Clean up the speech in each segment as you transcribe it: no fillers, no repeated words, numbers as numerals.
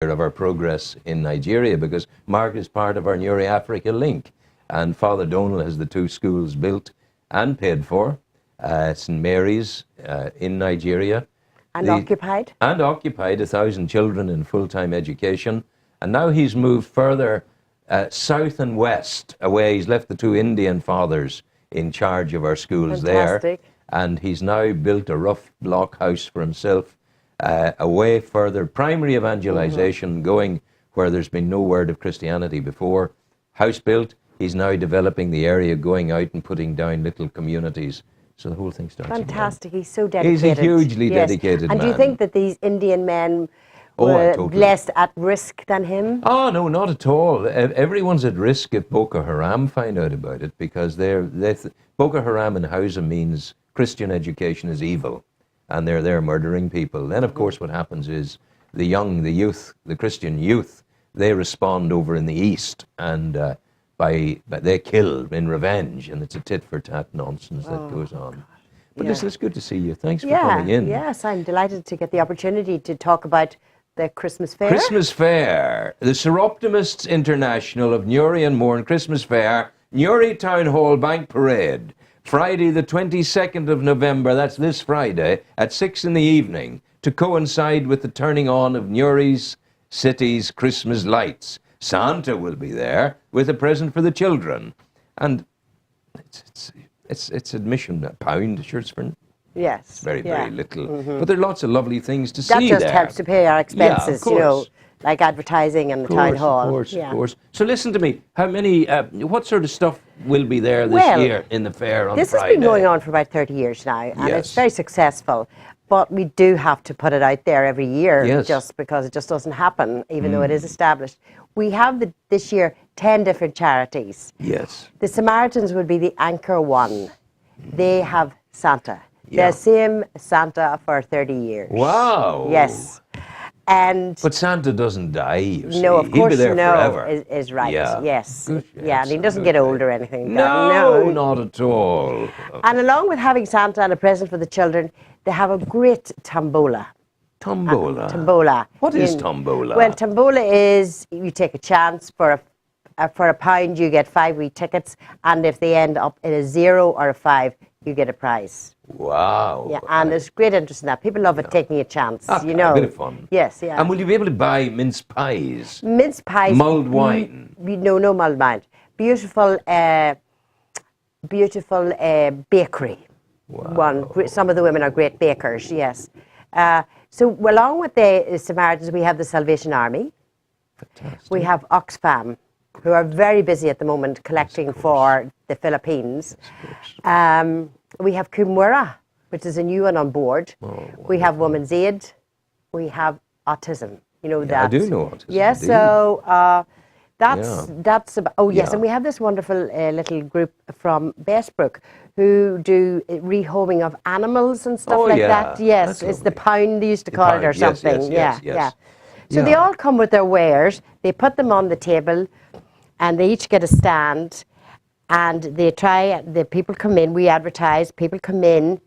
of our progress in Nigeria, because Margaret is part of our Newry Africa link, and Father Donal has the two schools built and paid for, St Mary's in Nigeria. And occupied. And occupied 1,000 children in full-time education. And now he's moved further south and west away. He's left the two Indian fathers in charge of our schools. Fantastic. There. And he's now built a rough block house for himself away further. Primary evangelization going where there's been no word of Christianity before. House built. He's now developing the area, going out and putting down little communities. So the whole thing starts Fantastic. again. He's so dedicated. He's a hugely dedicated man. And do you think that these Indian men were less at risk than him? Oh, no, not at all. Everyone's at risk if Boko Haram find out about it, because Boko Haram in Hausa means Christian education is evil, and they're there murdering people. Then, of course, what happens is the youth, the Christian youth, they respond over in the east, and they kill in revenge, and it's a tit-for-tat nonsense that goes on. But listen, it's good to see you. Thanks for coming in. Yes, I'm delighted to get the opportunity to talk about the Christmas Fair. Christmas Fair. The Seroptimists International of Newry and Mourne Christmas Fair, Newry Town Hall Bank Parade. Friday the 22nd of November, that's this Friday, at 6 in the evening, to coincide with the turning on of Newry's city's Christmas lights. Santa will be there with a present for the children. And it's admission, £1, sure, it's for... Yes. It's very, very little. But there are lots of lovely things to see there. That just helps to pay our expenses, you know, like advertising and the town hall. Of course. So listen to me. How many, what sort of stuff will be there this year in the fair on Friday? This has been going on for about 30 years now, and it's very successful. But we do have to put it out there every year, just because it just doesn't happen, even though it is established. We have this year 10 different charities. Yes. The Samaritans would be the anchor one. They have Santa. The same Santa for 30 years. Wow. Yes. But Santa doesn't die, you see. No, of course, He'll be there forever. Is right. Yes. Good, and he doesn't get old or anything. No, not at all. And along with having Santa and a present for the children, they have a great tombola. Tombola? What is tombola? Well, tombola is you take a chance for a pound, you get 5 wee tickets, and if they end up in a 0 or a 5, you get a prize. Wow. Yeah, and there's great interest in that. People love it, taking a chance, you know. A bit of fun. Yes, yeah. And will you be able to buy mince pies? Mince pies. Mulled wine? No mulled wine. Beautiful bakery. Wow. Some of the women are great bakers, yes. So along with the Samaritans, we have the Salvation Army. Fantastic. We have Oxfam, who are very busy at the moment collecting for the Philippines. We have Kumwera, which is a new one on board. We have Women's Aid. We have autism. You know that. I do know autism. Yes, so that's about, and we have this wonderful little group from Bestbrook who do rehoming of animals and stuff like that. Yes, it's the pound they used to call it or something. Yes. So they all come with their wares. They put them on the table, and they each get a stand. And the people come in, we advertise, people come in,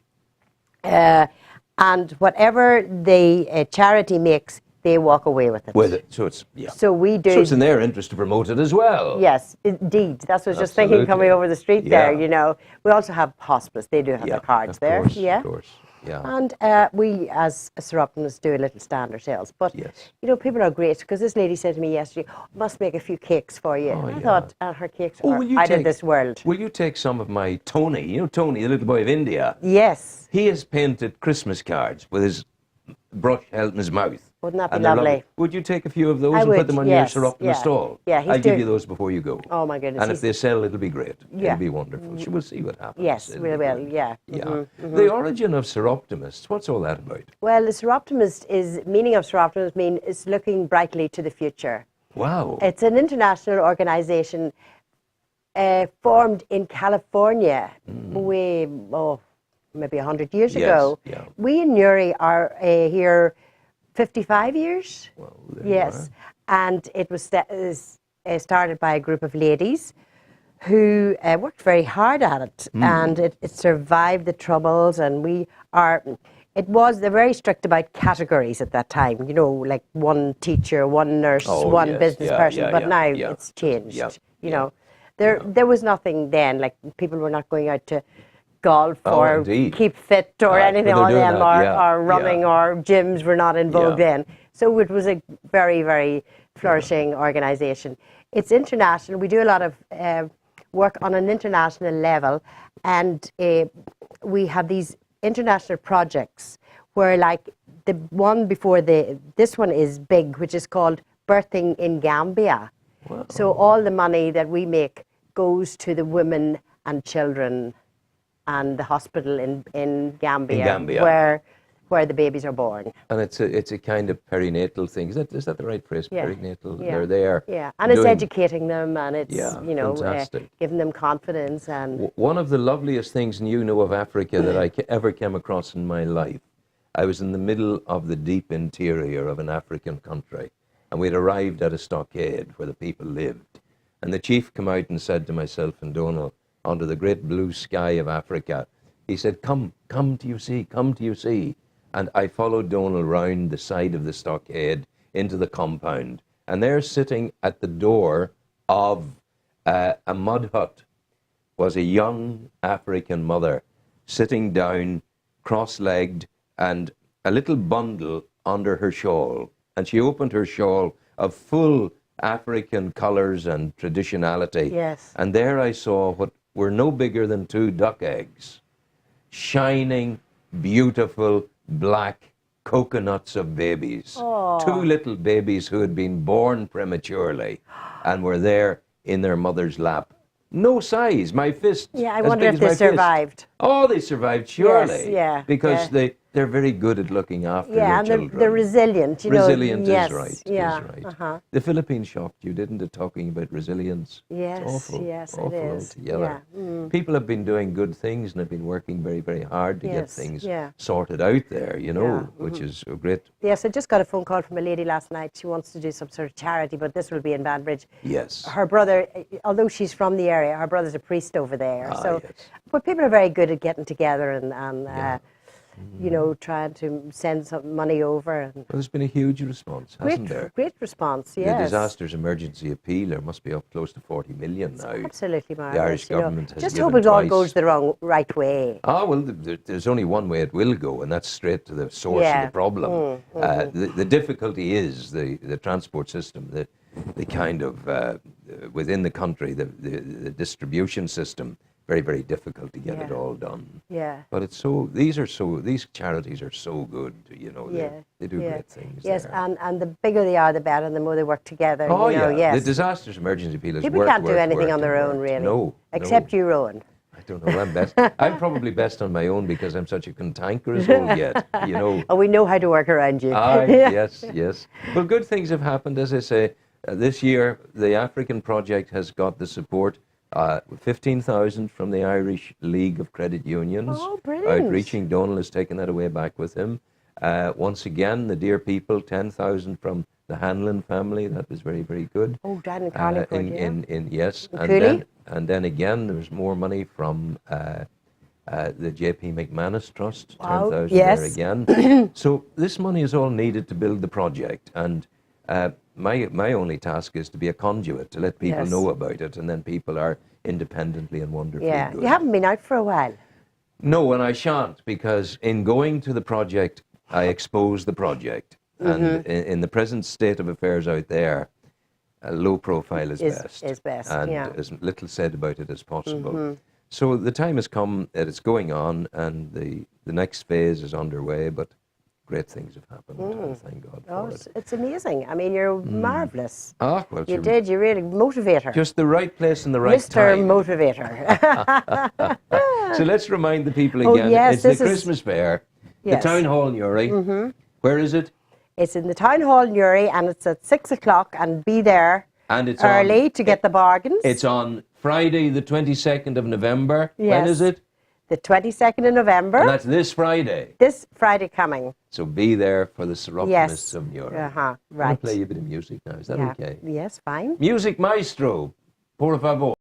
and whatever the charity makes, they walk away with it. So it's, So we do. So it's in their interest to promote it as well. Yes, indeed. That's what I was just thinking coming over the street there, you know. We also have hospice. They do have their cards there. Of course. Yeah. And we, as Seroptimists, do a little stand ourselves. But, you know, people are great, because this lady said to me yesterday, must make a few cakes for you. I thought, her cakes are out of this world. Will you take some of my Tony? You know Tony, the little boy of India? Yes. He has painted Christmas cards with his brush held in his mouth. Wouldn't that be lovely? Would you take a few of those and put them on your Seroptimist stall? Yeah, I'll give you those before you go. Oh, my goodness. And if they sell, it'll be great. It'll be wonderful. We'll see what happens. Yes, we will, The origin of Seroptimists, what's all that about? Well, the Seroptimist meaning of Seroptimist is looking brightly to the future. Wow. It's an international organization formed in California maybe 100 years ago. We in Newry are here 55 years. Well, and it was started by a group of ladies who worked very hard at it, and it survived the troubles, and we are they're very strict about categories at that time, you know, like one teacher, one nurse, one business person, but now it's changed, you know. There was nothing then, like people were not going out to golf or keep fit or anything on them, or running or gyms were not in vogue then. So it was a very, very flourishing organisation. It's international. We do a lot of work on an international level, and we have these international projects where, like the one before this one is big, which is called Birthing in Gambia. Wow. So all the money that we make goes to the women and children and the hospital in Gambia, where the babies are born. And it's a kind of perinatal thing. Is that the right phrase? Perinatal. They're there. Yeah, and it's educating them, and it's you know giving them confidence. And one of the loveliest things, and you know, of Africa that I ever came across in my life. I was in the middle of the deep interior of an African country, and we'd arrived at a stockade where the people lived. And the chief came out and said to myself and Donald, under the great blue sky of Africa, he said, come to you see, come to you see. And I followed Donald round the side of the stockade into the compound. And there, sitting at the door of a mud hut, was a young African mother sitting down, cross-legged, and a little bundle under her shawl. And she opened her shawl of full African colours and traditionality. Yes. And there I saw what were no bigger than 2 duck eggs, shining, beautiful, black coconuts of babies. Aww. 2 little babies who had been born prematurely and were there in their mother's lap. No size, my fist. Yeah, I wonder if they survived. Oh, they survived, surely. Yes, because they're very good at looking after their children. And they're resilient. You Resilience know, is right. Yeah. Is right. The Philippines shocked you, didn't it, talking about resilience? Yes, it's awful, yes, awful it is. altogether. Yeah. People have been doing good things and have been working very, very hard to get things sorted out there, you know, which is great. Yes, I just got a phone call from a lady last night. She wants to do some sort of charity, but this will be in Banbridge. Yes. Her brother, although she's from the area, her brother's a priest over there. Yes. But people are very good at getting together and you know, trying to send some money over. Well, there's been a huge response, hasn't there? Great response, yes. The Disasters Emergency Appeal, there must be up close to 40 million now. Absolutely, Margaret. The Irish government has just given hope it all twice. goes the right way. Well, there's only one way it will go, and that's straight to the source of the problem. The difficulty is the transport system, the kind of, within the country, the distribution system. Very, very difficult to get it all done. Yeah. But it's these charities are so good, you know, they do great things. Yes, there. and the bigger they are, the better, and the more they work together. Oh, you know, yes. The Disasters Emergency Appeal is people can't do anything on their own, really. No. Except you, Rowan. I don't know, I'm best. I'm probably best on my own because I'm such a cantankerous old yet, you know. Oh, we know how to work around you. Yes. Well, good things have happened, as I say. This year, the African project has got the support 15,000 from the Irish League of Credit Unions. Oh, brilliant. Outreaching. Donald has taken that away back with him. Once again, the Dear People, 10,000 from the Hanlon family. That was very, very good. Oh, down in Carlingford, yes. And then again, there was more money from the J.P. McManus Trust, 10,000 there again. So this money is all needed to build the project. And my only task is to be a conduit, to let people know about it, and then people are independently and wonderfully good. You haven't been out for a while. No, and I shan't, because in going to the project, I expose the project. And in the present state of affairs out there, a low profile is best. Is best, and as little said about it as possible. So the time has come that it's going on, and the next phase is underway, but great things have happened, and thank God for it. It's amazing. I mean, you're marvellous. Well, you really motivator. Just the right place and the right Mr. time. Motivator. So let's remind the people again. It's the Christmas fair, the Town Hall in Uri. Where is it? It's in the Town Hall in Uri, and it's at 6 o'clock, and be there early to get the bargains. It's on Friday, the 22nd of November. When is it? The 22nd of November. And that's this Friday. This Friday coming. So be there for the Seroptimists of Uri. Right. I'm going to play you a bit of music now. Is that okay? Yes, fine. Music maestro, por favor.